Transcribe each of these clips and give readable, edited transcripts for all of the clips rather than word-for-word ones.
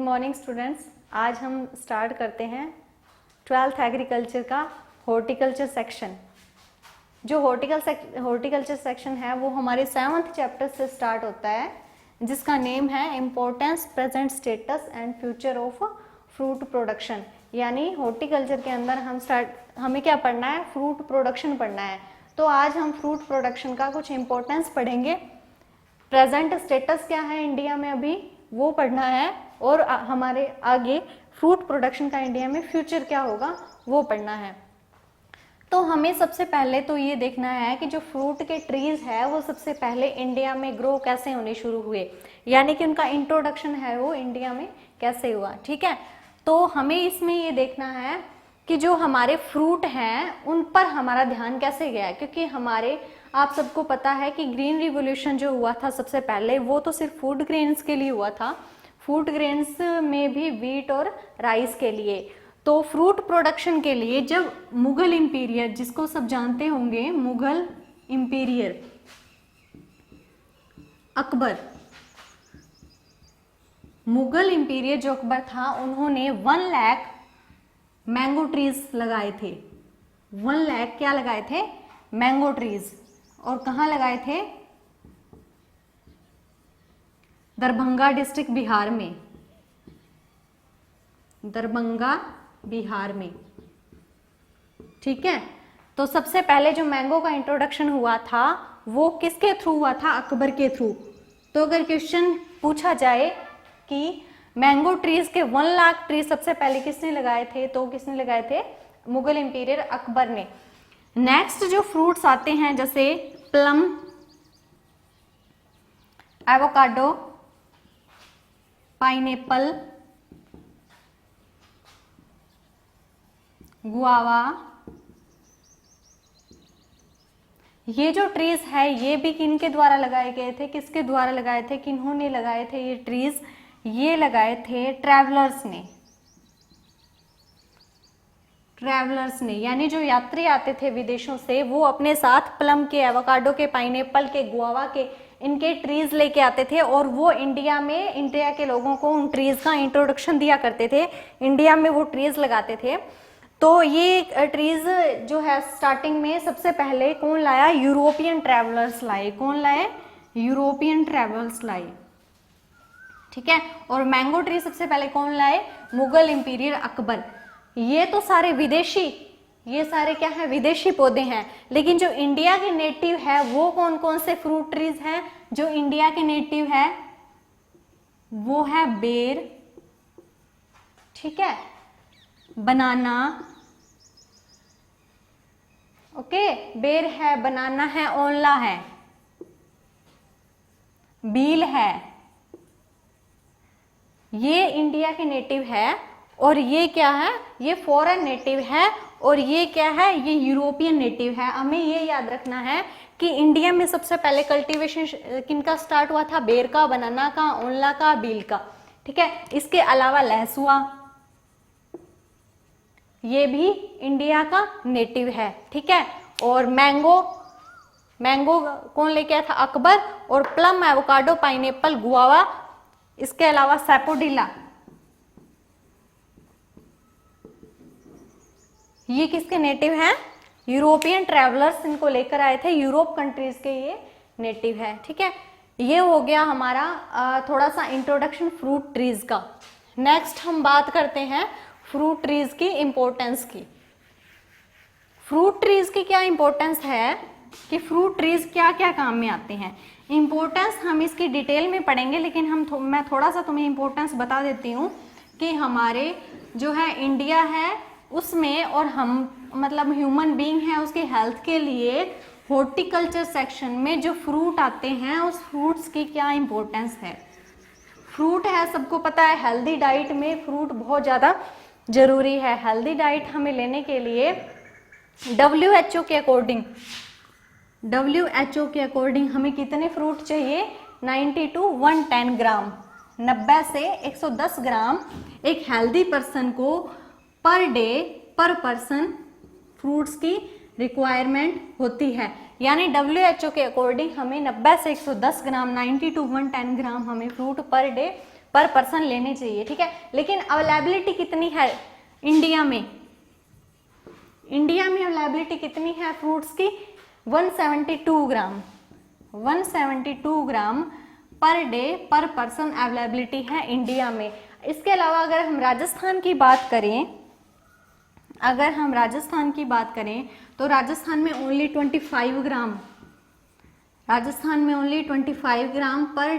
Morning students. आज हम start करते हैं 12th एग्रीकल्चर का हॉर्टिकल्चर सेक्शन। जो हॉर्टिकल्चर सेक्शन है वो हमारे 7th चैप्टर से स्टार्ट होता है, जिसका नेम है importance, present status and future of fruit production. यानी हॉर्टिकल्चर के अंदर हमें क्या पढ़ना है, फ्रूट प्रोडक्शन पढ़ना है। तो आज हम फ्रूट प्रोडक्शन का कुछ इम्पोर्टेंस पढ़ेंगे। प्रेजेंट स्टेटस क्या है इंडिया में अभी वो पढ़ना है, और हमारे आगे फ्रूट प्रोडक्शन का इंडिया में फ्यूचर क्या होगा वो पढ़ना है। तो हमें सबसे पहले तो ये देखना है कि जो फ्रूट के ट्रीज है वो सबसे पहले इंडिया में ग्रो कैसे होने शुरू हुए, यानी कि उनका इंट्रोडक्शन है वो इंडिया में कैसे हुआ। ठीक है, तो हमें इसमें ये देखना है कि जो हमारे फ्रूट हैं उन पर हमारा ध्यान कैसे गया है, क्योंकि हमारे आप सबको पता है कि ग्रीन रिवॉल्यूशन जो हुआ था सबसे पहले वो तो सिर्फ फूड ग्रेन्स के लिए हुआ था, फूड ग्रेन्स में भी व्हीट और राइस के लिए। तो फ्रूट प्रोडक्शन के लिए जब मुगल इंपीरियर, जिसको सब जानते होंगे, मुगल इंपीरियर अकबर, मुगल इंपीरियर जो अकबर था उन्होंने 1 लाख मैंगो ट्रीज लगाए थे। 1 लाख क्या लगाए थे, मैंगो ट्रीज। और कहाँ लगाए थे, दरभंगा डिस्ट्रिक्ट बिहार में, दरभंगा बिहार में। ठीक है, तो सबसे पहले जो मैंगो का इंट्रोडक्शन हुआ था वो किसके थ्रू हुआ था, अकबर के थ्रू। तो अगर क्वेश्चन पूछा जाए कि मैंगो ट्रीज के 1 लाख ट्री सबसे पहले किसने लगाए थे, तो किसने लगाए थे, मुगल इंपीरियर अकबर ने। नेक्स्ट जो फ्रूट्स आते हैं जैसे प्लम, एवोकाडो, पाइनएप्पल, गुआवा, ये जो ट्रीज है ये भी किनके द्वारा लगाए गए थे, किसके द्वारा लगाए थे, किन्होंने लगाए थे ये ट्रीज, ये लगाए थे ट्रैवलर्स ने। ट्रैवलर्स ने यानी जो यात्री आते थे विदेशों से वो अपने साथ प्लम के, एवोकाडो के, पाइनएप्पल के, गुआवा के, इनके ट्रीज लेके आते थे, और वो इंडिया में, इंडिया के लोगों को उन ट्रीज का इंट्रोडक्शन दिया करते थे, इंडिया में वो ट्रीज लगाते थे। तो ये ट्रीज जो है स्टार्टिंग में सबसे पहले कौन लाया, यूरोपियन ट्रैवलर्स लाए। कौन लाए, यूरोपियन ट्रैवलर्स लाए। ठीक है, और मैंगो ट्री सबसे पहले कौन लाए, मुगल इंपीरियर अकबर। ये तो सारे विदेशी, ये सारे क्या है, विदेशी पौधे हैं। लेकिन जो इंडिया के नेटिव है वो कौन कौन से फ्रूट ट्रीज हैं, जो इंडिया के नेटिव है वो है बेर, ठीक है, बनाना, ओके, बेर है, बनाना है, ओनला है, बील है, ये इंडिया के नेटिव है। और ये क्या है, ये फॉरेन नेटिव है, और ये क्या है, ये यूरोपियन नेटिव है। हमें ये याद रखना है कि इंडिया में सबसे पहले कल्टीवेशन किनका स्टार्ट हुआ था, बेर का, बनाना का, ओनला का, बील का। ठीक है, इसके अलावा लहसुआ, ये भी इंडिया का नेटिव है। ठीक है, और मैंगो, मैंगो कौन लेके आया था, अकबर। और प्लम, एवोकाडो, पाइनएप्पल, गुआवा, इसके अलावा सैपोडिला, ये किसके नेटिव हैं, यूरोपियन ट्रैवलर्स इनको लेकर आए थे, यूरोप कंट्रीज के ये नेटिव है। ठीक है, ये हो गया हमारा थोड़ा सा इंट्रोडक्शन फ्रूट ट्रीज का। नेक्स्ट हम बात करते हैं फ्रूट ट्रीज की इंपॉर्टेंस की। फ्रूट ट्रीज की क्या इंपॉर्टेंस है कि फ्रूट ट्रीज क्या क्या काम में आते हैं। इंपॉर्टेंस हम इसकी डिटेल में पढ़ेंगे, लेकिन मैं थोड़ा सा तुम्हें इंपॉर्टेंस बता देती हूँ कि हमारे जो है इंडिया है उसमें, और हम मतलब ह्यूमन बीइंग है उसके हेल्थ के लिए हॉर्टिकल्चर सेक्शन में जो फ्रूट आते हैं उस फ्रूट्स की क्या इंपॉर्टेंस है। फ्रूट है, सबको पता है, हेल्दी डाइट में फ्रूट बहुत ज़्यादा जरूरी है। हेल्दी डाइट हमें लेने के लिए WHO के अकॉर्डिंग हमें कितने फ्रूट चाहिए, 90 to 110 ग्राम, 90 से 110 ग्राम एक हेल्दी पर्सन को पर डे, पर पर्सन फ्रूट्स की रिक्वायरमेंट होती है। यानी WHO के अकॉर्डिंग हमें 90 से 110 ग्राम, 90 to 110 ग्राम हमें फ्रूट पर डे पर पर्सन लेने चाहिए, ठीक है। लेकिन अवेलेबिलिटी कितनी है इंडिया में? इंडिया में अवेलेबिलिटी कितनी है फ्रूट्स की? 172 ग्राम, 172 ग्राम पर डे पर पर्सन अवेलेबिलिटी है इंडिया में। इसके अलावा अगर हम राजस्थान की बात करें, अगर हम राजस्थान की बात करें तो राजस्थान में ओनली 25 ग्राम, राजस्थान में ओनली 25 ग्राम पर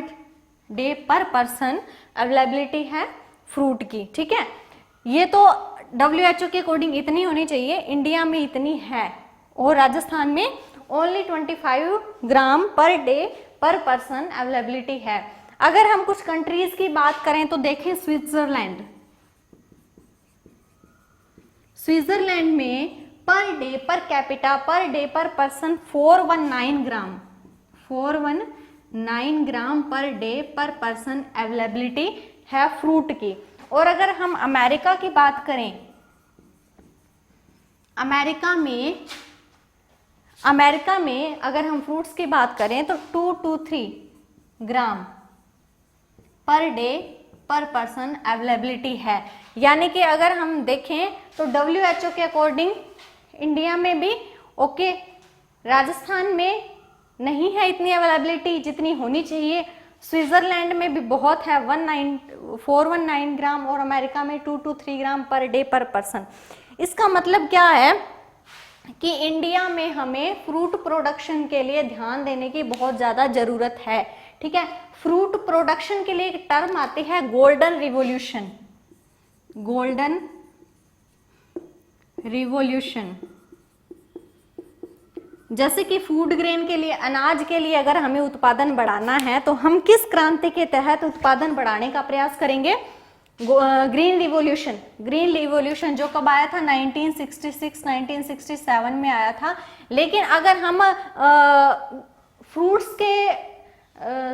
डे पर पर्सन अवेलेबिलिटी है फ्रूट की, ठीक है। ये तो WHO के अकॉर्डिंग इतनी होनी चाहिए, इंडिया में इतनी है और राजस्थान में ओनली 25 ग्राम पर डे पर पर्सन अवेलेबिलिटी है। अगर हम कुछ कंट्रीज की बात करें तो देखें स्विट्जरलैंड, स्विट्जरलैंड में per day per capita per day पर पर्सन 419 ग्राम, 419 ग्राम पर डे पर पर्सन अवेलेबिलिटी है फ्रूट की। और अगर हम अमेरिका की बात करें, अमेरिका में अगर हम फ्रूट्स की बात करें तो 223 ग्राम पर डे पर पर्सन अवेलेबिलिटी है। यानी कि अगर हम देखें तो WHO के अकॉर्डिंग इंडिया में भी ओके, राजस्थान में नहीं है इतनी अवेलेबिलिटी जितनी होनी चाहिए, स्विट्जरलैंड में भी बहुत है 419 ग्राम और अमेरिका में 223 ग्राम पर डे पर पर्सन। इसका मतलब क्या है कि इंडिया में हमें फ्रूट प्रोडक्शन के लिए ध्यान देने की बहुत ज़्यादा ज़रूरत है, ठीक है। फ्रूट प्रोडक्शन के लिए एक टर्म आती है गोल्डन रिवॉल्यूशन, गोल्डन रिवॉल्यूशन। जैसे कि फूड ग्रेन के लिए, अनाज के लिए अगर हमें उत्पादन बढ़ाना है तो हम किस क्रांति के तहत उत्पादन बढ़ाने का प्रयास करेंगे? Green revolution. ग्रीन रिवॉल्यूशन जो कब आया था? 1966 1967 में आया था। लेकिन अगर हम फ्रूट्स के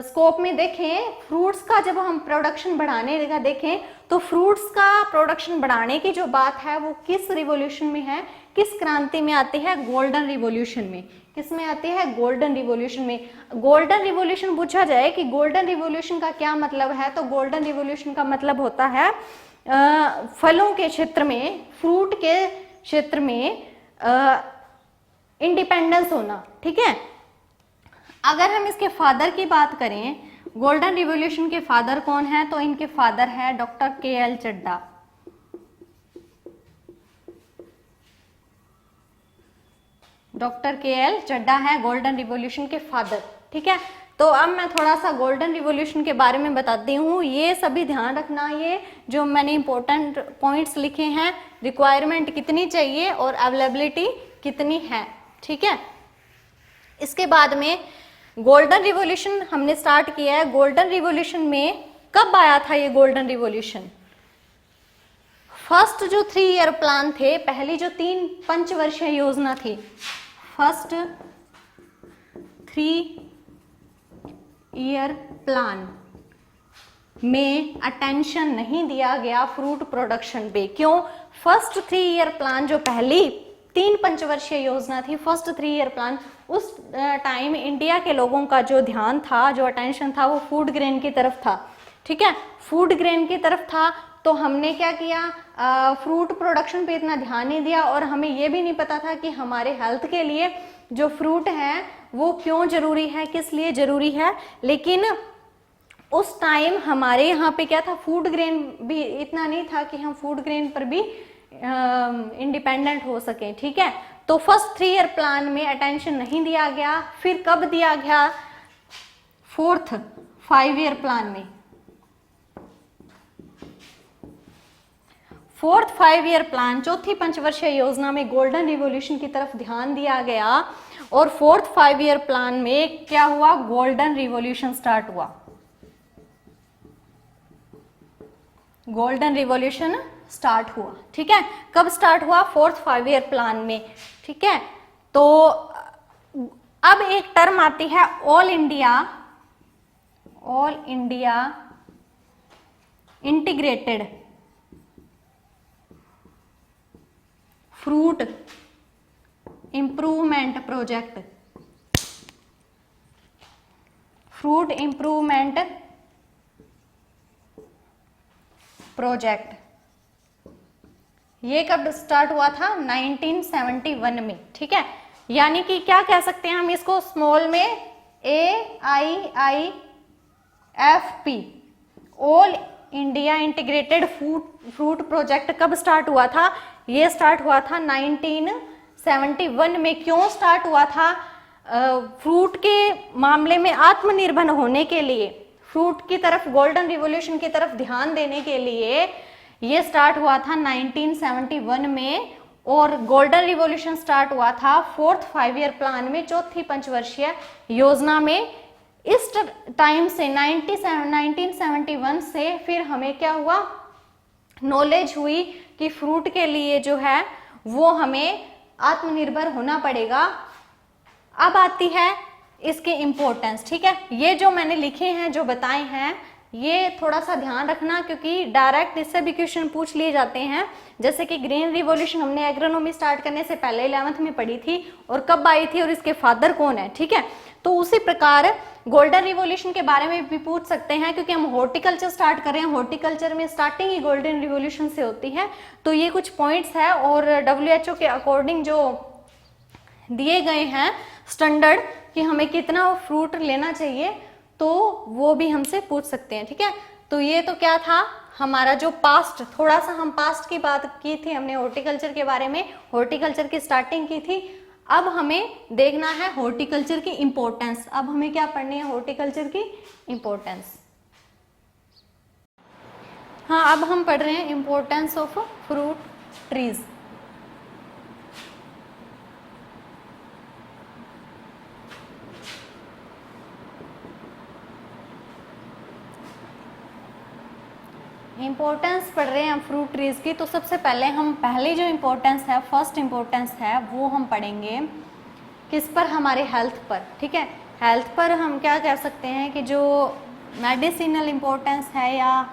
स्कोप में देखें, फ्रूट्स का जब हम प्रोडक्शन बढ़ाने का देखें तो फ्रूट्स का प्रोडक्शन बढ़ाने की जो बात है वो किस रिवॉल्यूशन में है, किस क्रांति में आती है? गोल्डन रिवॉल्यूशन में। किस में आती है? गोल्डन रिवॉल्यूशन में। गोल्डन रिवॉल्यूशन पूछा जाए कि गोल्डन रिवॉल्यूशन का क्या मतलब है, तो गोल्डन रिवॉल्यूशन का मतलब होता है फलों के क्षेत्र में, फ्रूट के क्षेत्र में इंडिपेंडेंस होना, ठीक है। अगर हम इसके फादर की बात करें, गोल्डन रिवॉल्यूशन के फादर कौन है, तो इनके फादर है doctor KL Chadha. Doctor KL Chadha है गोल्डन रिवॉल्यूशन के फादर, ठीक है। तो अब मैं थोड़ा सा गोल्डन रिवॉल्यूशन के बारे में बताती हूँ। ये सभी ध्यान रखना, ये जो मैंने इंपॉर्टेंट पॉइंट्स लिखे हैं, रिक्वायरमेंट कितनी चाहिए और अवेलेबिलिटी कितनी है, ठीक है। इसके बाद में गोल्डन रिवॉल्यूशन हमने स्टार्ट किया है। गोल्डन रिवॉल्यूशन में कब आया था ये गोल्डन रिवॉल्यूशन? फर्स्ट जो 3 ईयर प्लान थे, पहली जो 3 पंचवर्षीय योजना थी, फर्स्ट 3 ईयर प्लान में अटेंशन नहीं दिया गया फ्रूट प्रोडक्शन पे। क्यों? फर्स्ट 3 ईयर प्लान जो पहली 3 पंचवर्षीय योजना थी, फर्स्ट 3 ईयर प्लान, उस टाइम इंडिया के लोगों का जो ध्यान था, जो अटेंशन था, वो फूड ग्रेन की तरफ था, ठीक है। फूड ग्रेन की तरफ था तो हमने क्या किया, फ्रूट प्रोडक्शन पे इतना ध्यान नहीं दिया और हमें ये भी नहीं पता था कि हमारे हेल्थ के लिए जो फ्रूट है वो क्यों जरूरी है, किस लिए जरूरी है। लेकिन उस टाइम हमारे यहाँ पे क्या था, फूड ग्रेन भी इतना नहीं था कि हम फूड ग्रेन पर भी इंडिपेंडेंट हो सके, ठीक है। तो फर्स्ट 3 ईयर प्लान में अटेंशन नहीं दिया गया। फिर कब दिया गया? फोर्थ 5 ईयर प्लान में। फोर्थ 5 ईयर प्लान, चौथी पंचवर्षीय योजना में गोल्डन रिवॉल्यूशन की तरफ ध्यान दिया गया और फोर्थ 5 ईयर प्लान में क्या हुआ? गोल्डन रिवॉल्यूशन स्टार्ट हुआ। गोल्डन रिवॉल्यूशन स्टार्ट हुआ, ठीक है। कब स्टार्ट हुआ? फोर्थ 5 ईयर प्लान में, ठीक है। तो अब एक टर्म आती है all India integrated fruit improvement project. Fruit improvement project. ये कब स्टार्ट हुआ था? 1971 में, ठीक है। यानी कि क्या कह सकते हैं हम इसको स्मॉल में, AIIFP, all India integrated fruit project कब स्टार्ट हुआ था? ये स्टार्ट हुआ था 1971 में। क्यों स्टार्ट हुआ था? फ्रूट के मामले में आत्मनिर्भर होने के लिए, फ्रूट की तरफ, गोल्डन रिवॉल्यूशन की तरफ ध्यान देने के लिए ये स्टार्ट हुआ था 1971 में। और गोल्डन रिवॉल्यूशन स्टार्ट हुआ था 4th 5 ईयर प्लान में, 4थी पंचवर्षीय योजना में। इस टाइम से 1971 से फिर हमें क्या हुआ? नॉलेज हुई कि फ्रूट के लिए जो है वो हमें आत्मनिर्भर होना पड़ेगा। अब आती है इसके इम्पोर्टेंस, ठीक है। ये जो मैंने लिखे हैं, जो बताए हैं, ये थोड़ा सा ध्यान रखना, क्योंकि डायरेक्ट इससे भी क्वेश्चन पूछ लिए जाते हैं। जैसे कि ग्रीन रिवॉल्यूशन हमने एग्रोनॉमी स्टार्ट करने से पहले 11th में पढ़ी थी, और कब आई थी और इसके फादर कौन है, ठीक है। तो उसी प्रकार गोल्डन रिवॉल्यूशन के बारे में भी पूछ सकते हैं, क्योंकि हम हॉर्टिकल्चर स्टार्ट कर रहे हैं। हॉर्टिकल्चर में स्टार्टिंग ही गोल्डन रिवॉल्यूशन से होती है। तो ये कुछ पॉइंट्स है, और WHO के अकॉर्डिंग जो दिए गए हैं स्टैंडर्ड कि हमें कितना फ्रूट लेना चाहिए, तो वो भी हमसे पूछ सकते हैं, ठीक है। तो ये तो क्या था हमारा जो पास्ट, थोड़ा सा हम पास्ट की बात की थी हमने, हॉर्टिकल्चर के बारे में, हॉर्टिकल्चर की स्टार्टिंग की थी। अब हमें देखना है हॉर्टिकल्चर की इंपॉर्टेंस। अब हमें क्या पढ़नी है? हॉर्टिकल्चर की इंपॉर्टेंस। हाँ, अब हम पढ़ रहे हैं importance of fruit trees. Importance पढ़ रहे हैं हम फ्रूट ट्रीज की। तो सबसे पहले हम पहले जो इम्पोर्टेंस है, फर्स्ट इम्पोर्टेंस है, वो हम पढ़ेंगे किस पर? हमारे हेल्थ पर, ठीक है। हेल्थ पर हम क्या कह सकते हैं कि जो मेडिसिनल इम्पोर्टेंस है, या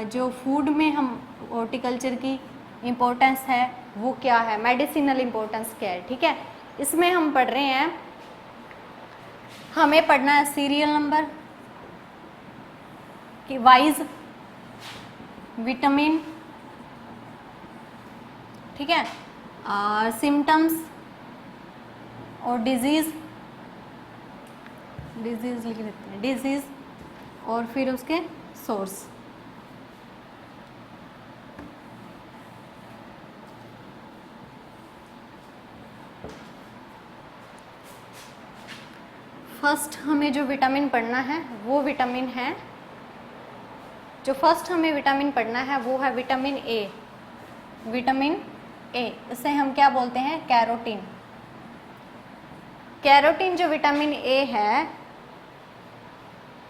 जो फूड में हम हॉर्टिकल्चर की इम्पोर्टेंस है वो क्या है, मेडिसिनल इम्पोर्टेंस क्या है, ठीक है। इसमें हम पढ़ रहे हैं, हमें पढ़ना है सीरियल नंबर की वाइज विटामिन, ठीक है, सिम्टम्स और डिजीज लिख देते हैं, डिजीज, और फिर उसके सोर्स। फर्स्ट हमें जो विटामिन पढ़ना है वो विटामिन है, जो फर्स्ट हमें विटामिन पढ़ना है वो है विटामिन ए। विटामिन ए, इसे हम क्या बोलते हैं? कैरोटीन। कैरोटीन जो विटामिन ए है,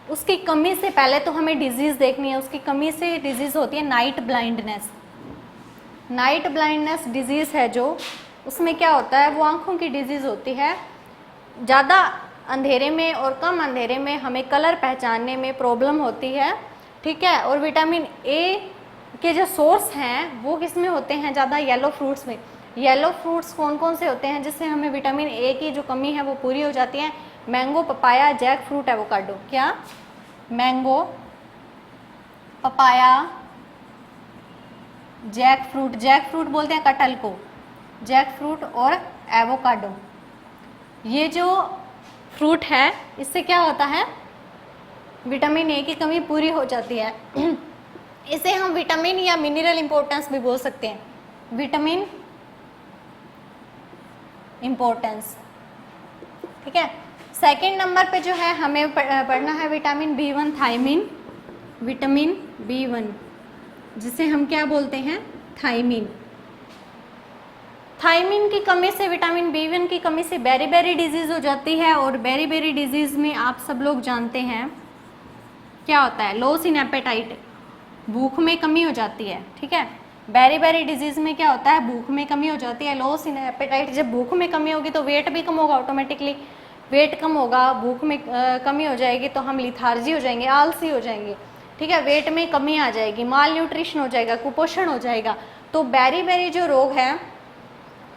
उसकी कमी से पहले तो हमें डिजीज देखनी है। उसकी कमी से डिजीज होती है night blindness. Night blindness disease है जो, उसमें क्या होता है? वो आंखों की डिजीज होती है। ज़्यादा अंधेरे में और कम अंधेरे में हमें कलर पहचानने में प्रॉब्लम होती है, ठीक है। और विटामिन ए के जो सोर्स हैं वो किस में होते हैं? ज़्यादा येलो फ्रूट्स में। येलो फ्रूट्स कौन कौन से होते हैं जिससे हमें विटामिन ए की जो कमी है वो पूरी हो जाती है? Mango, papaya, jackfruit, avocado. क्या? Mango, papaya, jackfruit, jackfruit बोलते हैं कटहल को, जैक फ्रूट और एवोकाडो। ये जो फ्रूट है इससे क्या होता है? विटामिन ए की कमी पूरी हो जाती है। इसे हम विटामिन या मिनरल इंपॉर्टेंस भी बोल सकते हैं, विटामिन इंपॉर्टेंस, ठीक है। सेकंड नंबर पे जो है हमें पढ़ना है vitamin B1 thiamine, vitamin B1 जिसे हम क्या बोलते हैं? थायमिन। थायमिन की कमी से, विटामिन B1 की कमी से बेरी डिजीज हो जाती है। और बेरी डिजीज में आप सब लोग जानते हैं क्या होता है? लॉस इन एपेटाइट, भूख में कमी हो जाती है, ठीक है। बेरी डिजीज में क्या होता है? भूख में कमी हो जाती है, लॉस इन एपेटाइट। जब भूख में कमी होगी तो वेट भी कम होगा, ऑटोमेटिकली वेट कम होगा, भूख में कमी हो जाएगी तो हम लिथार्जी हो जाएंगे, आलसी हो जाएंगे, ठीक है। वेट में कमी आ जाएगी, माल न्यूट्रिशन हो जाएगा, कुपोषण हो जाएगा। तो बेरी जो रोग है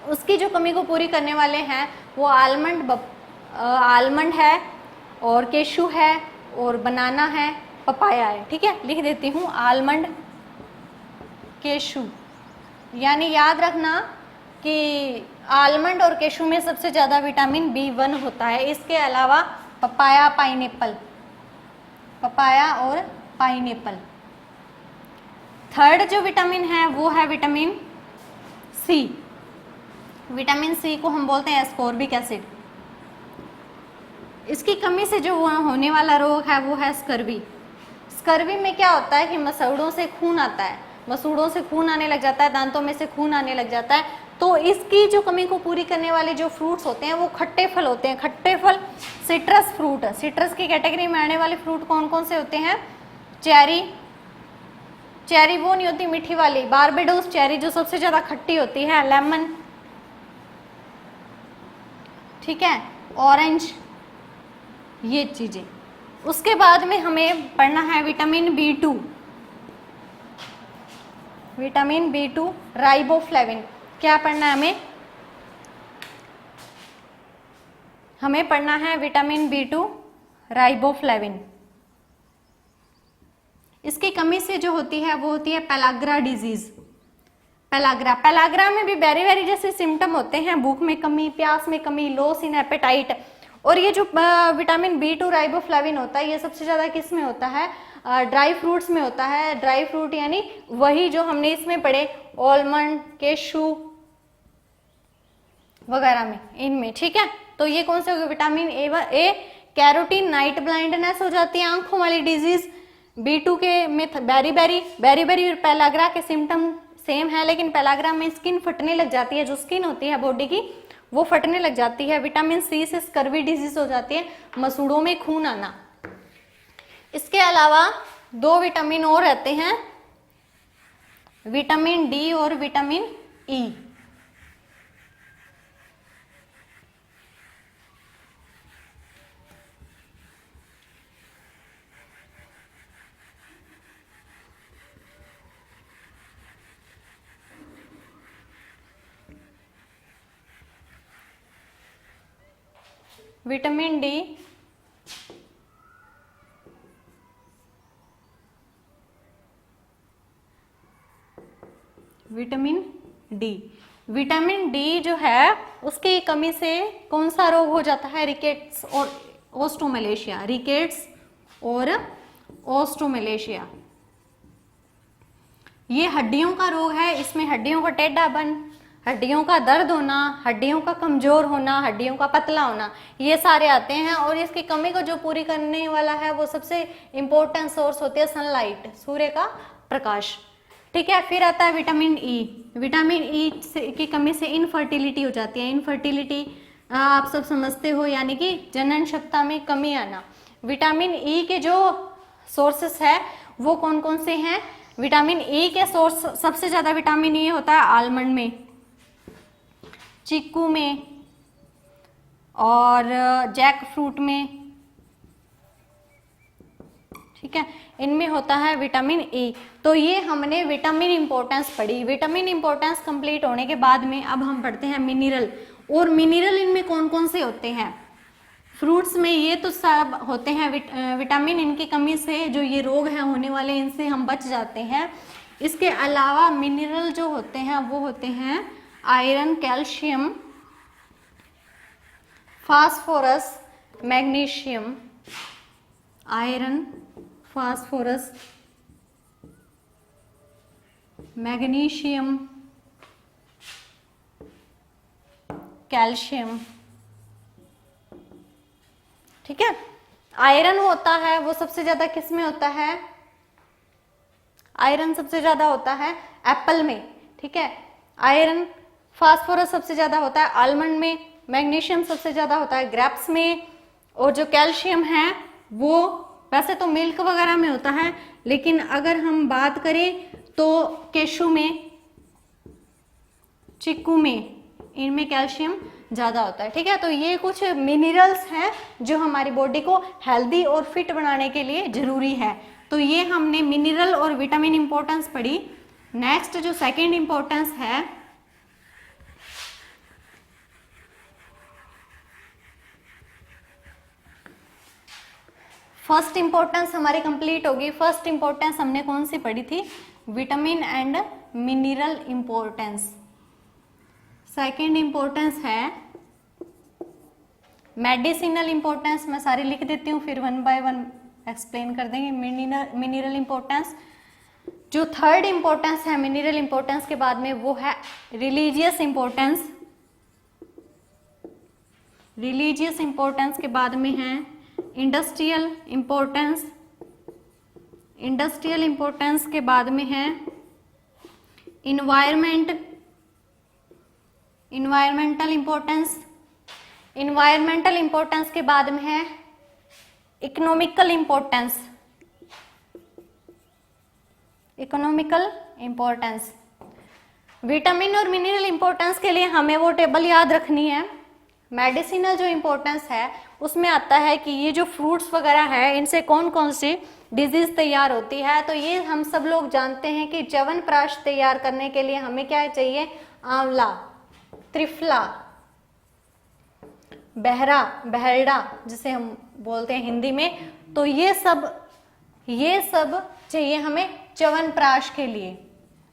उसकी जो कमी को पूरी करने वाले हैं वो आलमंड है, और केशू है, और बनाना है, पपाया है, ठीक है। लिख देती हूँ, आलमंड, केशु, यानी याद रखना कि आलमंड और केशु में सबसे ज़्यादा विटामिन B1 होता है। इसके अलावा पपाया, पाइनएप्पल, पपाया और पाइनएप्पल। थर्ड जो विटामिन है वो है विटामिन सी। विटामिन सी को हम बोलते हैं एस्कॉर्बिक एसिड। इसकी कमी से जो होने वाला रोग है वो है स्कर्वी। स्कर्वी में क्या होता है कि मसूड़ों से खून आता है, मसूड़ों से खून आने लग जाता है, दांतों में से खून आने लग जाता है। तो इसकी जो कमी को पूरी करने वाले जो फ्रूट्स होते हैं वो खट्टे फल होते हैं। खट्टे फल सिट्रस फ्रूट, सिट्रस की कैटेगरी में आने वाले फ्रूट कौन कौन से होते हैं? चेरी, चेरी वो नहीं होती मीठी वाली, बारबेडोस चेरी जो सबसे ज्यादा खट्टी होती है, लेमन, ठीक है, ऑरेंज, ये चीजें। उसके बाद में हमें पढ़ना है vitamin B2, vitamin B2 riboflavin. क्या पढ़ना है हमें पढ़ना है विटामिन B2 राइबोफ्लेविन। इसकी कमी से जो होती है वो होती है पेलाग्रा डिजीज। पेलाग्रा, पेलाग्रा में भी बेरी बेरी जैसे सिम्टम होते हैं, भूख में कमी, प्यास में कमी, लॉस इन एपेटाइट। और ये जो विटामिन B2 राइबोफ्लेविन होता है ये सबसे ज्यादा किस में होता है? ड्राई फ्रूट्स में होता है। ड्राई फ्रूट यानी वही जो हमने इसमें पढ़े, आलमंड, केशु वगैरह में, इनमें, ठीक है। तो ये कौन से हो गए? Vitamin A, carotene, night blindness हो जाती है, आंखों वाली डिजीज। B2 के में बेरी बेरी और पेलाग्रा के सिम्टम सेम है, लेकिन पेलाग्रा में स्किन फटने लग जाती है, जो स्किन होती है बॉडी की वो फटने लग जाती है। विटामिन सी से स्कर्वी डिजीज हो जाती है, मसूड़ों में खून आना। इसके अलावा दो विटामिन और रहते हैं, विटामिन डी और vitamin E. Vitamin D vitamin D जो है उसकी कमी से कौन सा रोग हो जाता है? रिकेट्स और ओस्टोमलेशिया, रिकेट्स और ओस्टोमलेशिया। ये हड्डियों का रोग है। इसमें हड्डियों का टेढ़ापन, हड्डियों का दर्द होना, हड्डियों का कमजोर होना, हड्डियों का पतला होना, ये सारे आते हैं। और इसकी कमी को जो पूरी करने वाला है वो सबसे इंपॉर्टेंट सोर्स होती है सनलाइट, सूर्य का प्रकाश, ठीक है। फिर आता है विटामिन ई। विटामिन ई की कमी से इनफर्टिलिटी हो जाती है। इनफर्टिलिटी आप सब समझते हो, यानी कि जनन क्षमता में कमी आना। विटामिन ई के जो सोर्सेस है वो कौन कौन से हैं? विटामिन ई के सोर्स सबसे ज्यादा विटामिन ई होता है आलमंड में, चीकू में और जैक फ्रूट में, ठीक है, इनमें होता है विटामिन ई। तो ये हमने विटामिन इंपॉर्टेंस पढ़ी। विटामिन इंपॉर्टेंस कंप्लीट होने के बाद में अब हम पढ़ते हैं मिनरल। और मिनरल इनमें कौन कौन से होते हैं? फ्रूट्स में ये तो सब होते हैं विटामिन, इनकी कमी से जो ये रोग है होने वाले इनसे हम बच जाते हैं। इसके अलावा मिनरल जो होते हैं वो होते हैं iron, calcium, phosphorus, magnesium, iron, phosphorus, magnesium, calcium, ठीक है। आयरन होता है वो सबसे ज्यादा किस में होता है? आयरन सबसे ज्यादा होता है एप्पल में, ठीक है, आयरन। फास्फोरस सबसे ज्यादा होता है आलमंड में, मैग्नीशियम सबसे ज्यादा होता है ग्रेप्स में, और जो कैल्शियम है वो वैसे तो मिल्क वगैरह में होता है, लेकिन अगर हम बात करें तो केशु में, चिक्कू में, इनमें कैल्शियम ज्यादा होता है, ठीक है। तो ये कुछ मिनरल्स हैं जो हमारी बॉडी को हेल्दी और फिट बनाने के लिए जरूरी है। तो ये हमने मिनरल और विटामिन इंपॉर्टेंस पढ़ी। नेक्स्ट जो सेकंड इंपॉर्टेंस है, फर्स्ट इंपॉर्टेंस हमारी कंप्लीट होगी। फर्स्ट इंपॉर्टेंस हमने कौन सी पढ़ी थी? Vitamin and mineral importance. Second importance है मेडिसिनल इंपॉर्टेंस। मैं सारी लिख देती हूँ, फिर वन बाय वन एक्सप्लेन कर देंगे। Mineral importance. जो थर्ड इंपॉर्टेंस है मिनरल इंपॉर्टेंस के बाद में, वो है रिलीजियस इंपॉर्टेंस। रिलीजियस इंपॉर्टेंस के बाद में है इंडस्ट्रियल इंपॉर्टेंस। इंडस्ट्रियल इंपॉर्टेंस के बाद में है इन्वायरमेंटल इंपॉर्टेंस। इन्वायरमेंटल इंपॉर्टेंस के बाद में है economical importance. Economical importance. Vitamin और मिनरल इंपॉर्टेंस के लिए हमें वो टेबल याद रखनी है। मेडिसिनल जो इंपॉर्टेंस है उसमें आता है कि ये जो फ्रूट्स वगैरह है इनसे कौन कौन सी डिजीज तैयार होती है। तो ये हम सब लोग जानते हैं कि च्यवनप्राश तैयार करने के लिए हमें क्या चाहिए, आंवला, त्रिफला, बहरा, बहरडा जिसे हम बोलते हैं हिंदी में। तो ये सब चाहिए हमें च्यवनप्राश के लिए,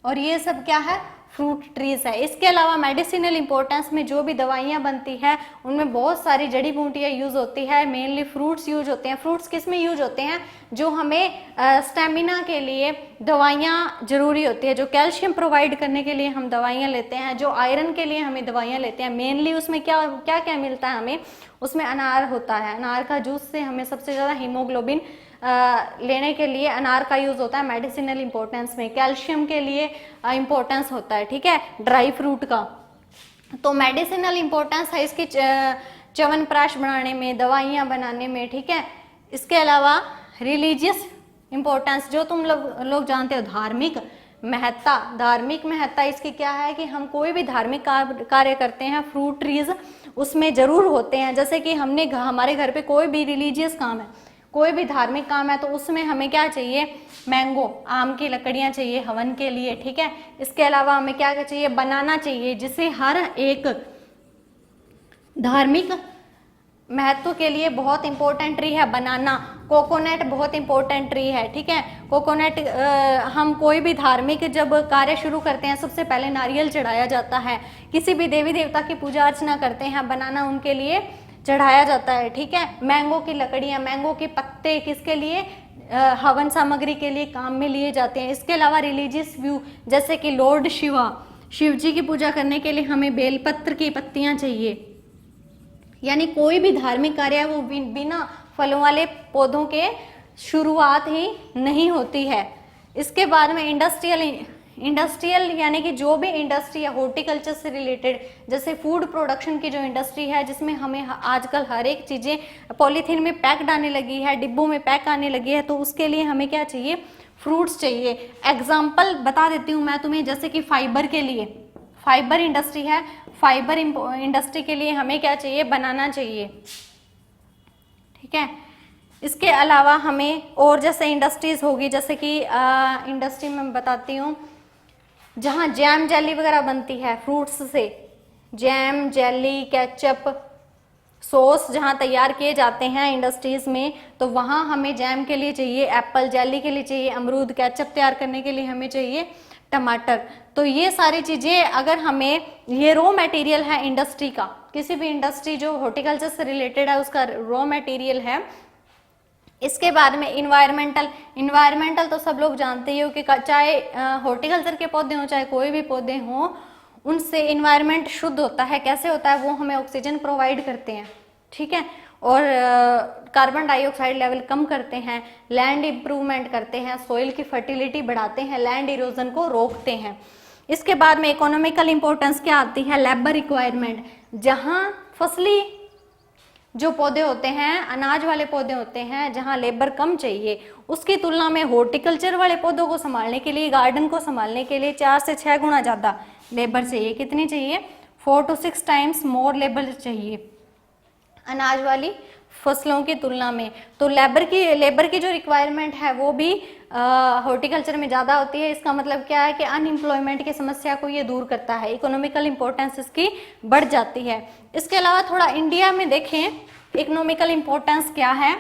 और ये सब क्या है, फ्रूट ट्रीज है। इसके अलावा मेडिसिनल इंपॉर्टेंस में जो भी दवाइयाँ बनती है उनमें बहुत सारी जड़ी बूटियाँ यूज होती है। मेनली फ्रूट्स यूज होते हैं। फ्रूट्स किस में यूज होते हैं, जो हमें स्टेमिना के लिए दवाइयाँ जरूरी होती है, जो कैल्शियम प्रोवाइड करने के लिए हम दवाइयाँ लेते हैं, जो आयरन के लिए हमें दवाइयाँ लेते हैं। मेनली उसमें क्या क्या क्या मिलता है हमें, उसमें अनार होता है। अनार का जूस से हमें सबसे ज़्यादा हीमोग्लोबिन लेने के लिए अनार का यूज होता है। मेडिसिनल इंपॉर्टेंस में कैल्शियम के लिए इंपॉर्टेंस होता है, ठीक है, ड्राई फ्रूट का। तो मेडिसिनल इंपॉर्टेंस है इसकी च्यवनप्राश बनाने में, दवाइयाँ बनाने में, ठीक है। इसके अलावा रिलीजियस इंपॉर्टेंस, जो तुम लोग जानते हो, धार्मिक महत्ता। धार्मिक महत्ता इसकी क्या है कि हम कोई भी धार्मिक कार्य करते हैं, फ्रूट ट्रीज उसमें जरूर होते हैं। जैसे कि हमारे घर पे कोई भी रिलीजियस काम है, कोई भी धार्मिक काम है, तो उसमें हमें क्या चाहिए, मैंगो, आम की लकड़ियाँ चाहिए हवन के लिए, ठीक है। इसके अलावा हमें क्या क्या चाहिए, बनाना चाहिए, जिसे हर एक धार्मिक महत्व के लिए बहुत इंपॉर्टेंट ट्री है बनाना। कोकोनट बहुत इंपॉर्टेंट ट्री है, ठीक है। कोकोनट हम कोई भी धार्मिक जब कार्य शुरू करते हैं सबसे पहले नारियल चढ़ाया जाता है। किसी भी देवी देवता की पूजा अर्चना करते हैं, बनाना उनके लिए चढ़ाया जाता है, ठीक है। मैंगो की लकड़ियाँ, मैंगो के पत्ते किसके लिए, हवन सामग्री के लिए काम में लिए जाते हैं। इसके अलावा रिलीजियस व्यू, जैसे कि लॉर्ड शिवा, शिव जी की पूजा करने के लिए हमें बेलपत्र की पत्तियां चाहिए। यानी कोई भी धार्मिक कार्य है वो बिना फलों वाले पौधों के शुरुआत ही नहीं होती है। इसके बाद में इंडस्ट्रियल यानी कि जो भी इंडस्ट्री है हॉर्टिकल्चर से रिलेटेड, जैसे फूड प्रोडक्शन की जो इंडस्ट्री है, जिसमें हमें आजकल हर एक चीज़ें पॉलीथीन में पैक्ड आने लगी है, डिब्बों में पैक आने लगी है, तो उसके लिए हमें क्या चाहिए, फ्रूट्स चाहिए। एग्जाम्पल बता देती हूँ मैं तुम्हें, जैसे कि फाइबर के लिए, फाइबर इंडस्ट्री है, फाइबर इंडस्ट्री के लिए हमें क्या चाहिए, बनाना चाहिए, ठीक है। इसके अलावा हमें और जैसे इंडस्ट्रीज होगी, जैसे कि इंडस्ट्री में बताती हूँ जहाँ जैम जेली वगैरह बनती है फ्रूट्स से, जैम जेली केचप सॉस जहाँ तैयार किए जाते हैं इंडस्ट्रीज में, तो वहाँ हमें जैम के लिए चाहिए एप्पल, जेली के लिए चाहिए अमरूद, केचप तैयार करने के लिए हमें चाहिए टमाटर। तो ये सारी चीज़ें अगर हमें, ये रॉ मटेरियल है इंडस्ट्री का, किसी भी इंडस्ट्री जो हॉर्टिकल्चर से रिलेटेड है उसका रॉ मटेरियल है। इसके बाद में इन्वायरमेंटल तो सब लोग जानते ही हो कि चाहे हॉर्टिकल्चर के पौधे हों चाहे कोई भी पौधे हों, उनसे इन्वायरमेंट शुद्ध होता है। कैसे होता है, वो हमें ऑक्सीजन प्रोवाइड करते हैं, ठीक है, और कार्बन डाइऑक्साइड लेवल कम करते हैं, लैंड इम्प्रूवमेंट करते हैं, सॉइल की फर्टिलिटी बढ़ाते हैं, लैंड इरोजन को रोकते हैं। इसके बाद में इकोनॉमिकल इंपॉर्टेंस क्या आती है, लेबर रिक्वायरमेंट। जहाँ फसली जो पौधे होते हैं, अनाज वाले पौधे होते हैं, जहाँ लेबर कम चाहिए, उसकी तुलना में हॉर्टिकल्चर वाले पौधों को संभालने के लिए, गार्डन को संभालने के लिए 4 से 6 गुना ज़्यादा लेबर चाहिए। कितनी चाहिए, 4 to 6 टाइम्स मोर लेबर चाहिए अनाज वाली फसलों की तुलना में। तो लेबर की जो रिक्वायरमेंट है वो भी हॉर्टिकल्चर में ज़्यादा होती है। इसका मतलब क्या है कि अनएम्प्लॉयमेंट की समस्या को ये दूर करता है, इकोनॉमिकल इंपॉर्टेंस इसकी बढ़ जाती है। इसके अलावा थोड़ा इंडिया में देखें इकोनॉमिकल इंपॉर्टेंस क्या है।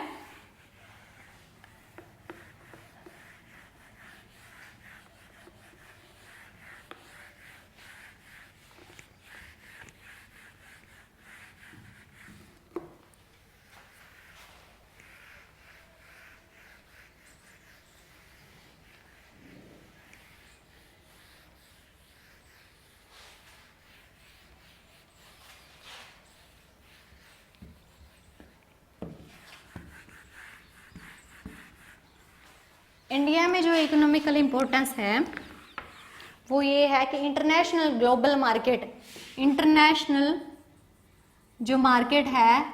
इंडिया में जो इकोनॉमिकल इम्पोर्टेंस है वो ये है कि इंटरनेशनल ग्लोबल मार्केट, इंटरनेशनल जो मार्केट है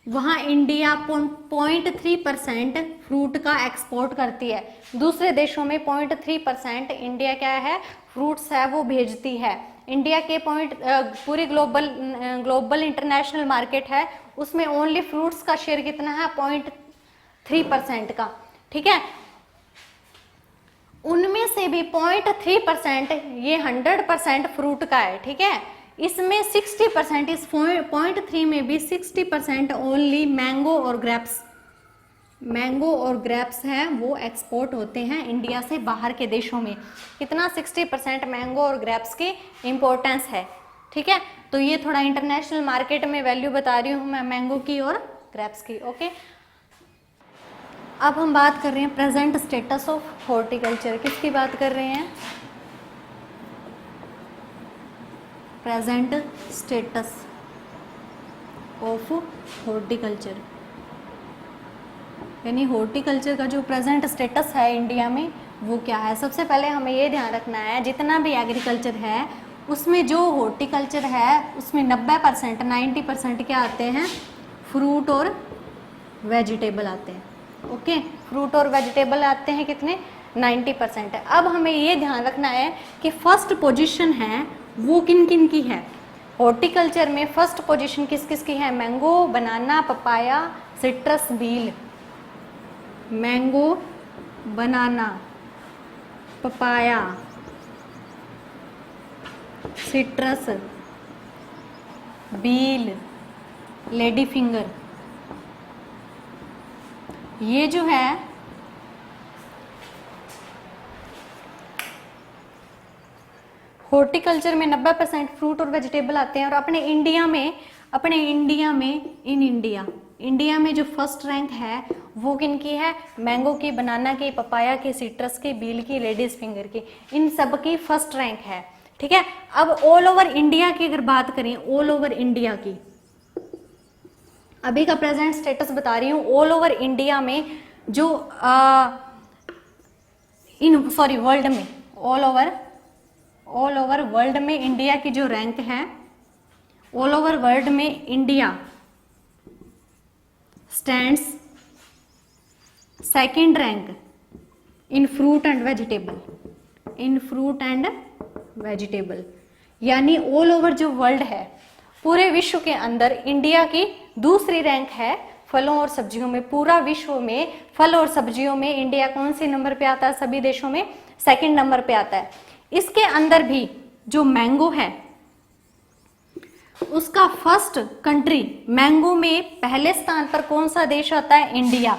वहाँ इंडिया 0.3% फ्रूट का एक्सपोर्ट करती है। दूसरे देशों में 0.3% इंडिया क्या है, फ्रूट्स है वो भेजती है। इंडिया के पूरी ग्लोबल इंटरनेशनल मार्केट है उसमें ओनली फ्रूट्स का शेयर कितना है, 0.3% का, ठीक है। उनमें से भी 0.3% ये 100% फ्रूट का है, ठीक है। इसमें 60%, इस 0.3 में भी 60% ओनली मैंगो और ग्रेप्स, मैंगो और ग्रेप्स हैं वो एक्सपोर्ट होते हैं इंडिया से बाहर के देशों में। कितना, 60% मैंगो और ग्रेप्स की इम्पोर्टेंस है, ठीक है। तो ये थोड़ा इंटरनेशनल मार्केट में वैल्यू बता रही हूँ मैं मैंगो की और ग्रेप्स की, ओके। अब हम बात कर रहे हैं प्रेजेंट स्टेटस ऑफ हॉर्टिकल्चर। किसकी बात कर रहे हैं, प्रेजेंट स्टेटस ऑफ हॉर्टिकल्चर, यानी हॉर्टिकल्चर का जो प्रेजेंट स्टेटस है इंडिया में वो क्या है। सबसे पहले हमें ये ध्यान रखना है जितना भी एग्रीकल्चर है उसमें जो हॉर्टिकल्चर है उसमें 90%, 90% क्या आते हैं, फ्रूट और वेजिटेबल आते हैं, ओके। फ्रूट और वेजिटेबल आते हैं कितने, 90%। अब हमें ये ध्यान रखना है कि फर्स्ट पोजीशन है वो किन किन की है। हॉर्टिकल्चर में फर्स्ट पोजीशन किस किस की है, मैंगो, बनाना, पपाया, सिट्रस, बील। मैंगो, बनाना, पपाया, सिट्रस, बील, लेडी फिंगर, ये जो है हॉर्टिकल्चर में 90% फ्रूट और वेजिटेबल आते हैं। और अपने इंडिया में इंडिया में जो फर्स्ट रैंक है वो किन की है, मैंगो की, बनाना की, पपाया की, सिट्रस की, बील की, लेडीज फिंगर की, इन सब की फर्स्ट रैंक है, ठीक है। अब ऑल ओवर इंडिया की अगर बात करें, ऑल ओवर इंडिया की अभी का प्रेजेंट स्टेटस बता रही हूँ, ऑल ओवर इंडिया में जो वर्ल्ड में, ऑल ओवर वर्ल्ड में इंडिया की जो रैंक है, ऑल ओवर वर्ल्ड में India stands second rank in fruit and vegetable, यानी ऑल ओवर जो वर्ल्ड है पूरे विश्व के अंदर इंडिया की दूसरी रैंक है फलों और सब्जियों में। पूरा विश्व में फल और सब्जियों में इंडिया कौन से नंबर पे आता है, सभी देशों में सेकंड नंबर पे आता है। इसके अंदर भी जो मैंगो है उसका फर्स्ट कंट्री, मैंगो में पहले स्थान पर कौन सा देश आता है, इंडिया।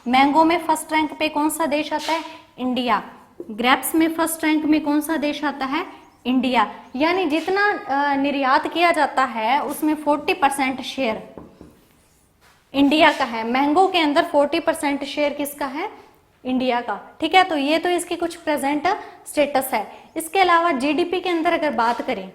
मैंगो में फर्स्ट रैंक पे कौन सा देश आता है, इंडिया। ग्रेप्स में फर्स्ट रैंक में कौन सा देश आता है, इंडिया। यानी जितना निर्यात किया जाता है उसमें 40% शेयर इंडिया का है। मैंगो के अंदर 40% शेयर किसका है, इंडिया का, ठीक है। तो ये तो इसकी कुछ प्रेजेंट स्टेटस है। इसके अलावा जीडीपी के अंदर अगर बात करें,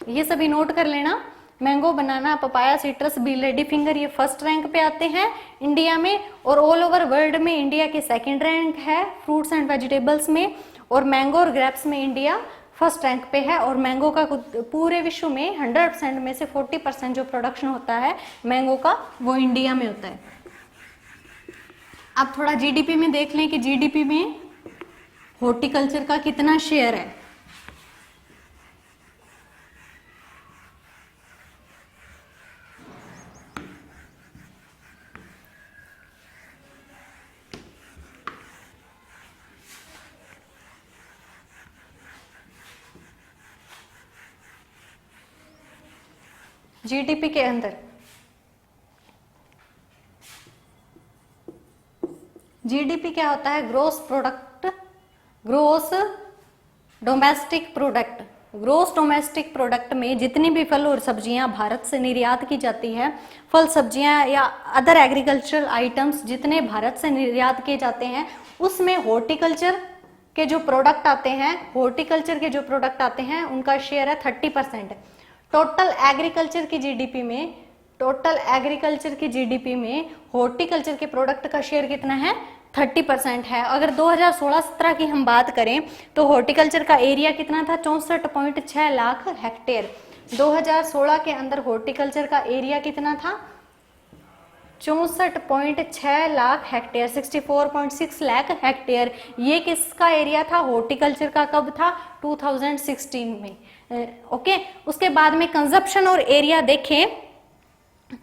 ये सभी नोट कर लेना, मैंगो, बनाना, पपाया, सिट्रस, बी, लेडी फिंगर ये फर्स्ट रैंक पे आते हैं इंडिया में। और ऑल ओवर वर्ल्ड में इंडिया की सेकंड रैंक है फ्रूट्स एंड वेजिटेबल्स में। और मैंगो और ग्रेप्स में इंडिया फर्स्ट रैंक पे है। और मैंगो का पूरे विश्व में 100% में से 40% जो प्रोडक्शन होता है मैंगो का वो इंडिया में होता है। अब थोड़ा जीडीपी में देख लें कि जीडीपी में हॉर्टिकल्चर का कितना शेयर है। जीडीपी के अंदर जीडीपी क्या होता है, gross domestic product. Gross domestic product में जितनी भी फल और सब्जियां भारत से निर्यात की जाती है, फल सब्जियां या अदर एग्रीकल्चरल आइटम्स जितने भारत से निर्यात किए जाते हैं उसमें हॉर्टिकल्चर के जो प्रोडक्ट आते हैं उनका शेयर है 30%। टोटल एग्रीकल्चर की जीडीपी में हॉर्टिकल्चर के प्रोडक्ट का शेयर कितना है, 30% है। अगर 2016-17 की हम बात करें तो हॉर्टिकल्चर का एरिया कितना था, 64.6 लाख हेक्टेयर। 2016 के अंदर हॉर्टिकल्चर का एरिया कितना था, 64.6 लाख हेक्टेयर, 64.6 लाख हेक्टेयर। ये किसका एरिया था, हॉर्टिकल्चर का। कब था, 2016 में। ओके, उसके बाद में कंजप्शन और एरिया देखें।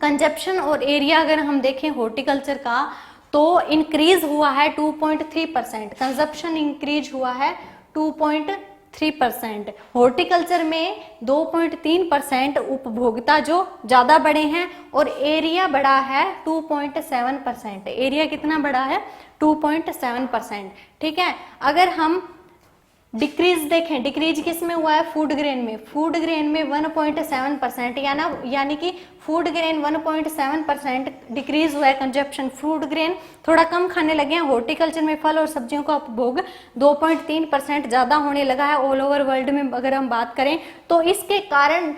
कंजप्शन और एरिया अगर हम देखें हॉर्टिकल्चर का तो इंक्रीज हुआ है 2.3%, कंजप्शन इंक्रीज हुआ है 2.3%। हॉर्टिकल्चर में 2.3% उपभोक्ता जो ज्यादा बढ़े हैं और एरिया बढ़ा है 2.7%। एरिया कितना बढ़ा है, 2.7%। ठीक है, अगर हम डिक्रीज देखें, डिक्रीज किस में हुआ है, फूड ग्रेन में। फूड ग्रेन में 1.7%, यानी कि फूड ग्रेन 1.7% डिक्रीज हुआ है कंजप्शन। फूड ग्रेन थोड़ा कम खाने लगे हैं। हॉर्टिकल्चर में फल और सब्जियों का उपभोग 2.3% ज्यादा होने लगा है ऑल ओवर वर्ल्ड में अगर हम बात करें तो। इसके कारण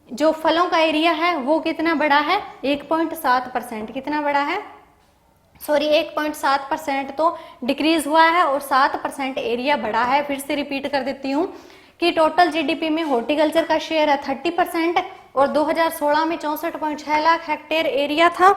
जो फलों का एरिया है वो कितना बढ़ा है, 1.7%। कितना बढ़ा है, सॉरी 1.7% तो डिक्रीज हुआ है और 7% एरिया बढ़ा है। फिर से रिपीट कर देती हूँ कि टोटल जीडीपी में हॉर्टिकल्चर का शेयर है 30% और 2016 में 64.6 लाख हेक्टेयर एरिया था।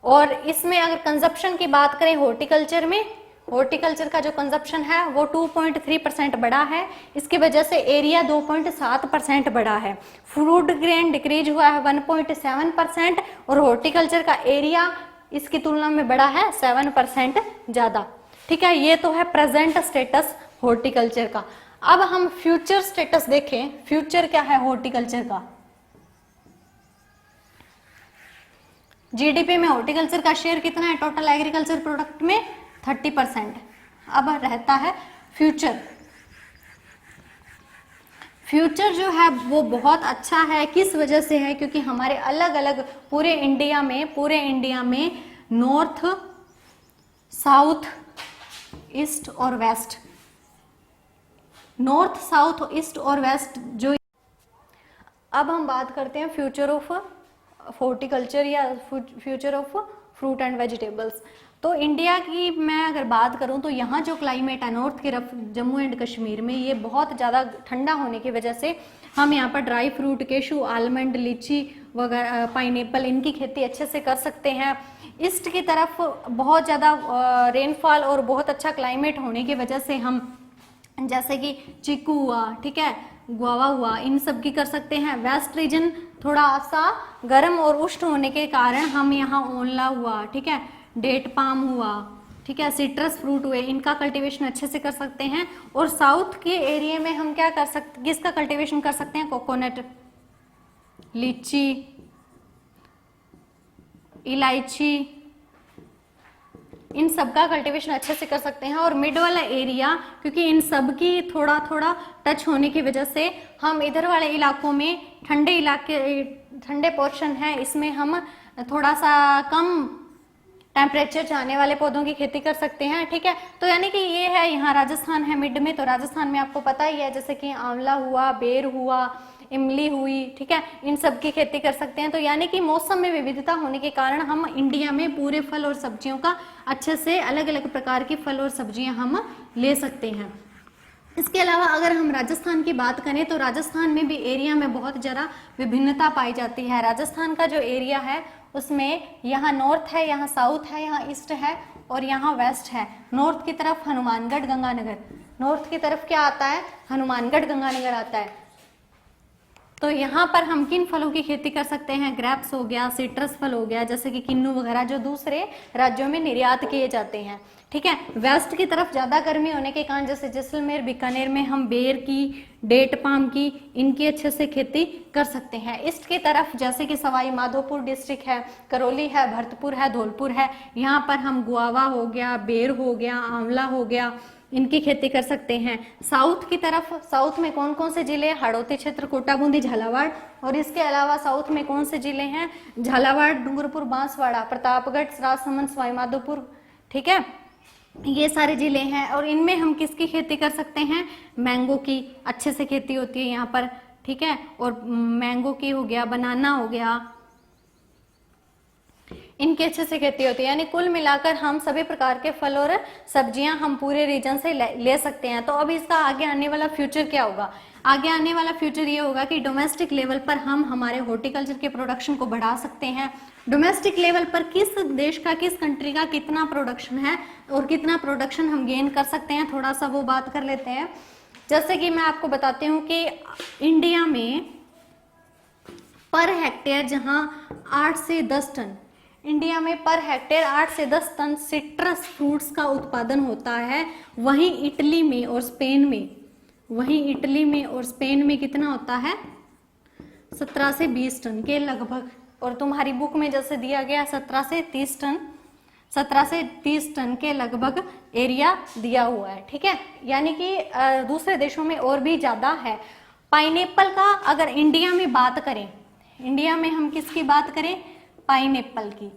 और इसमें अगर कंजप्शन की बात करें हॉर्टिकल्चर में, हॉर्टिकल्चर का जो कंजप्शन है वो 2.3% बढ़ा है। इसकी वजह से एरिया 2.7% बढ़ा है। फूड ग्रेन डिक्रीज हुआ है 1.7% और हॉर्टिकल्चर का एरिया इसकी तुलना में बढ़ा है 7% ज्यादा। ठीक है, ये तो है प्रेजेंट स्टेटस हॉर्टिकल्चर का। अब हम फ्यूचर स्टेटस देखें, फ्यूचर क्या है हॉर्टिकल्चर का। जीडीपी में हॉर्टिकल्चर का शेयर कितना है टोटल एग्रीकल्चर प्रोडक्ट में, 30%। अब रहता है फ्यूचर। फ्यूचर जो है वो बहुत अच्छा है, किस वजह से है, क्योंकि हमारे अलग अलग पूरे इंडिया में नॉर्थ, साउथ, ईस्ट और वेस्ट, नॉर्थ, साउथ, ईस्ट और वेस्ट जो। अब हम बात करते हैं फ्यूचर ऑफ हॉर्टिकल्चर या future of fruit and vegetables. तो इंडिया की मैं अगर बात करूं तो यहाँ जो क्लाइमेट है नॉर्थ की तरफ जम्मू एंड कश्मीर में, ये बहुत ज़्यादा ठंडा होने की वजह से हम यहाँ पर ड्राई फ्रूट, केशू, आलमंड, लीची वगैरह, पाइनएप्पल, इनकी खेती अच्छे से कर सकते हैं। ईस्ट की तरफ बहुत ज़्यादा रेनफॉल और बहुत अच्छा क्लाइमेट होने की वजह से हम जैसे कि चीकू हुआ, ठीक है, गुआवा हुआ, इन सब की कर सकते हैं। वेस्ट रीजन थोड़ा सा गर्म और उष्ण होने के कारण हम यहाँ ओनला हुआ, ठीक है, डेट पाम हुआ, ठीक है, सिट्रस फ्रूट हुए, इनका कल्टीवेशन अच्छे से कर सकते हैं। और साउथ के एरिया में हम क्या कर सकते, किसका कल्टीवेशन कर सकते हैं, कोकोनट, लीची, इलायची, इन सब का कल्टीवेशन अच्छे से कर सकते हैं। और मिड वाला एरिया, क्योंकि इन सब की थोड़ा थोड़ा टच होने की वजह से हम इधर वाले इलाकों में ठंडे इलाके, ठंडे पोर्शन है, इसमें हम थोड़ा सा कम टेम्परेचर चाहने वाले पौधों की खेती कर सकते हैं। ठीक है, तो यानी कि ये है, यहाँ राजस्थान है मिड में, तो राजस्थान में आपको पता ही है जैसे कि आंवला हुआ, बेर हुआ, इमली हुई, ठीक है, इन सब की खेती कर सकते हैं। तो यानी कि मौसम में विविधता होने के कारण हम इंडिया में पूरे फल और सब्जियों का अच्छे से अलग अलग प्रकार की फल और सब्जियां हम ले सकते हैं। इसके अलावा अगर हम राजस्थान की बात करें तो राजस्थान में भी एरिया में बहुत ज़्यादा विभिन्नता पाई जाती है। राजस्थान का जो एरिया है उसमें यहाँ नॉर्थ है, यहाँ साउथ है, यहाँ ईस्ट है और यहाँ वेस्ट है। नॉर्थ की तरफ हनुमानगढ़, गंगानगर, नॉर्थ की तरफ क्या आता है, हनुमानगढ़, गंगानगर आता है। तो यहाँ पर हम किन फलों की खेती कर सकते हैं, ग्रेप्स हो गया, सिट्रस फल हो गया, जैसे कि किन्नू वगैरह, जो दूसरे राज्यों में निर्यात किए जाते हैं। ठीक है, वेस्ट की तरफ ज़्यादा गर्मी होने के कारण जैसे जैसलमेर, बीकानेर में हम बेर की, डेट पाम की, इनकी अच्छे से खेती कर सकते हैं। ईस्ट की तरफ जैसे कि सवाई माधोपुर डिस्ट्रिक्ट है, करौली है, भरतपुर है, धौलपुर है, यहाँ पर हम गुआवा हो गया, बेर हो गया, आंवला हो गया, इनकी खेती कर सकते हैं। साउथ की तरफ, साउथ में कौन कौन से जिले, हाड़ौती क्षेत्र, कोटा बूंदी, झालावाड़, और इसके अलावा साउथ में कौन से जिले हैं, झालावाड़, डूंगरपुर, बांसवाड़ा, प्रतापगढ़, राजसमंद, सवाई माधोपुर, ठीक है, ये सारे जिले हैं। और इनमें हम किसकी खेती कर सकते हैं, मैंगो की अच्छे से खेती होती है यहाँ पर, ठीक है, और मैंगो की हो गया, बनाना हो गया, इनकी अच्छे से खेती होती है, यानी कुल मिलाकर हम सभी प्रकार के फल और सब्जियां हम पूरे रीजन से ले सकते हैं। तो अब इसका आगे आने वाला फ्यूचर क्या होगा? आगे आने वाला फ्यूचर ये होगा कि डोमेस्टिक लेवल पर हम हमारे हॉर्टिकल्चर के प्रोडक्शन को बढ़ा सकते हैं। डोमेस्टिक लेवल पर किस देश का, किस कंट्री का कितना प्रोडक्शन है और कितना प्रोडक्शन हम गेन कर सकते हैं, थोड़ा सा वो बात कर लेते हैं। जैसे कि मैं आपको बताती हूँ कि इंडिया में पर हेक्टेयर जहाँ 8 से 10 टन, इंडिया में पर हेक्टेयर 8 से 10 टन सिट्रस फ्रूट्स का उत्पादन होता है। वहीं इटली में और स्पेन में कितना होता है? 17 से 20 टन के लगभग। और तुम्हारी बुक में जैसे दिया गया 17 से 30 टन के लगभग एरिया दिया हुआ है, ठीक है। यानी कि दूसरे देशों में और भी ज्यादा है। पाइनएप्पल का अगर इंडिया में बात करें, इंडिया में हम किसकी बात करें? पाइनएप्पल की।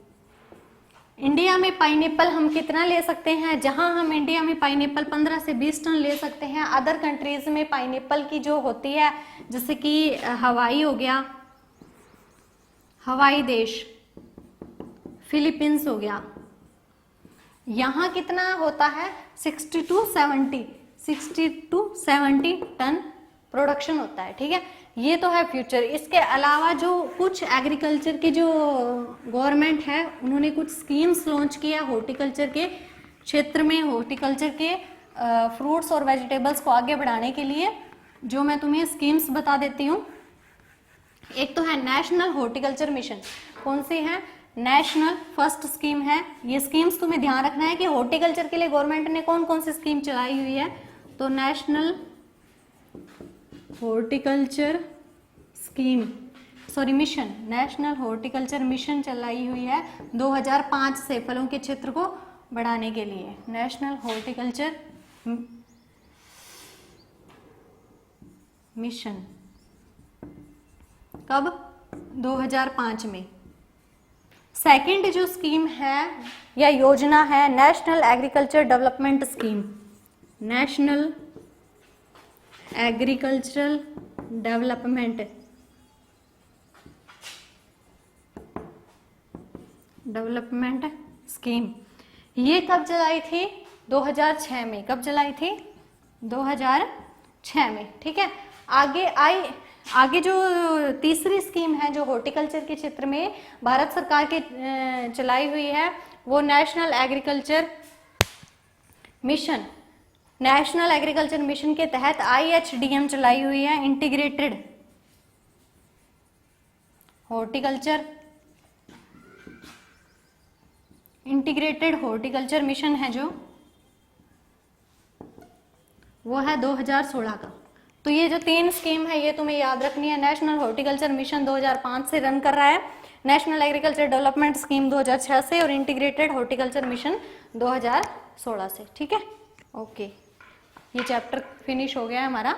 इंडिया में पाइनएप्पल हम कितना ले सकते हैं? जहां हम इंडिया में पाइनएप्पल 15 से 20 टन ले सकते हैं, अदर कंट्रीज में पाइनएप्पल की जो होती है, जैसे कि हवाई हो गया, हवाई देश, फिलीपींस हो गया, यहाँ कितना होता है? 60 टू 70 टन प्रोडक्शन होता है, ठीक है। ये तो है फ्यूचर। इसके अलावा जो कुछ एग्रीकल्चर के जो गवर्नमेंट है, उन्होंने कुछ स्कीम्स लॉन्च किया हॉर्टिकल्चर के क्षेत्र में, हॉर्टिकल्चर के फ्रूट्स और वेजिटेबल्स को आगे बढ़ाने के लिए, जो मैं तुम्हें स्कीम्स बता देती हूँ। एक तो है नेशनल हॉर्टिकल्चर मिशन। कौन सी है? नेशनल फर्स्ट स्कीम है। ये स्कीम्स तुम्हें ध्यान रखना है कि हॉर्टिकल्चर के लिए गवर्नमेंट ने कौन कौन सी स्कीम चलाई हुई है। तो national horticulture mission, national horticulture mission चलाई हुई है 2005 से फलों के क्षेत्र को बढ़ाने के लिए। नेशनल हॉर्टिकल्चर मिशन कब? 2005 में। सेकंड जो स्कीम है या योजना है, national agriculture development scheme. National agricultural development scheme. ये कब चलाई थी? 2006 में। कब चलाई थी? 2006 में, ठीक है। आगे जो तीसरी स्कीम है जो हॉर्टिकल्चर के क्षेत्र में भारत सरकार के चलाई हुई है, वो national agriculture mission. National agriculture mission के तहत IHDM चलाई हुई है, इंटीग्रेटेड हॉर्टिकल्चर मिशन है जो, वो है 2016 का। तो ये जो 3 स्कीम है ये तुम्हें याद रखनी है। नेशनल हॉर्टिकल्चर मिशन 2005 से रन कर रहा है, नेशनल एग्रीकल्चर डेवलपमेंट स्कीम 2006 से, और इंटीग्रेटेड हॉर्टिकल्चर मिशन 2016 से, ठीक है। ओके, ये चैप्टर फिनिश हो गया है हमारा।